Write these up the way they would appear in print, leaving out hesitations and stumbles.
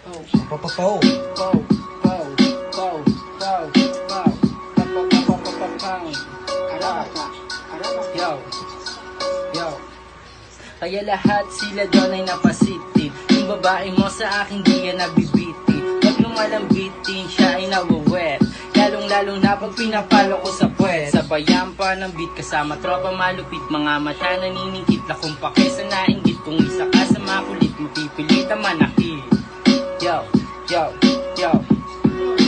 Papapaw. Kaya lahat sila doon ay napasitid. Yung babae mo sa akin di yan nabibiti. Pag lumalambitin siya ay nawawet. Lalong-lalong na pag pinapalo ko sa puwet. Sabayan pa ng beat kasama tropa malupit. Mga mata naniningkit lakong pake sa nainggit. Kung isa ka sa makulit mapipilitan manakit. Yo, yo, yo.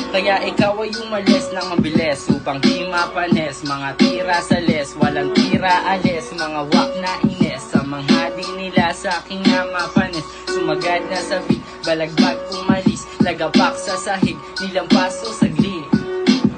Kaya ikaw ay umalis ng mabilis upang di mapanes. Mga tira sa les, walang tira alis. Mga wak na ines sa mga di nila sa aking na mapanes. Sumagad na sa beat, balagbag umalis. Lagapak sa sahig, nilang paso sa gli.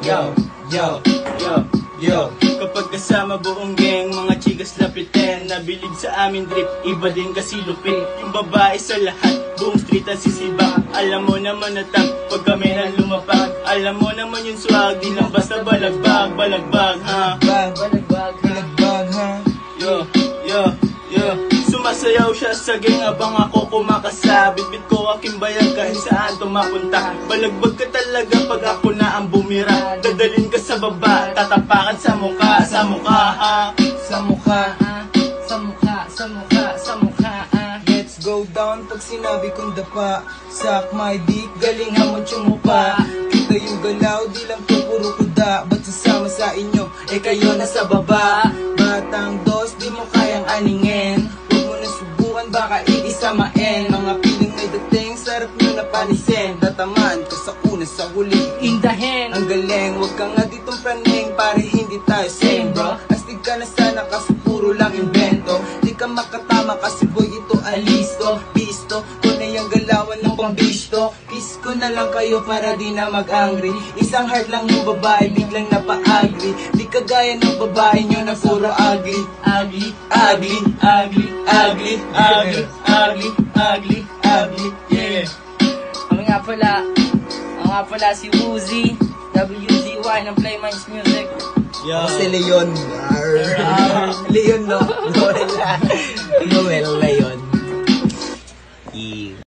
Yo, yo, yo, yo. Kapag kasama buong gang, mga chigas lapitin. Nabilib sa amin drip, iba din kasi lupit. Yung babae sa lahat, buong street ang sisibak. Alam mo naman na tag, pag kami na lumapag. Alam mo naman yung swag, di lang basta balagbag, balagbag, ha? Balagbag, ha? Yo, yo, yo. Sumasayaw siya sa gang abang ako kumakasabit. Bit ko aking bayag kahit saan tumapunta. Balagbag ka talaga pag ako na ang bumira. Dadalin ka sa baba, tatapakan sa mukha, ha? Sa mukha, Sa mukha, sa mukha, sa mukha. let's go down pag sinabi kong dapa. Suck my dick, galing hamon tsumupa. Kita yung galaw, di lang to puro kuda. Ba't sasama sa inyo, kayo na sa baba. Batang dos, di mo kayang aningin. Huwag mo na subukan, baka iisamain. Mga piling may dating, sarap nyo na panisin. Tatamaan ka sa una, sa huli Indahin. ang galing, wag ka nga ditong praning. Pare hindi tayo same bro. Astig ka na sana kasi puro lang invento. Di ka makatama kasi boy ito alisto. Pisto, ko na yung galawan ng pambisto. Kiss ko na lang kayo para di na mag-angry. Isang heart lang yung babae, biglang napa-agri. Di kagaya ng babae nyo na puro ugly. Ugly, ugly, ugly, ugly, ugly, ugly, ugly, ugly, yeah. Ang nga pala si Woozy, WZY ng Play Minds Music. Yo. Ako si Leon. Leon no? Noel. Noel Leon.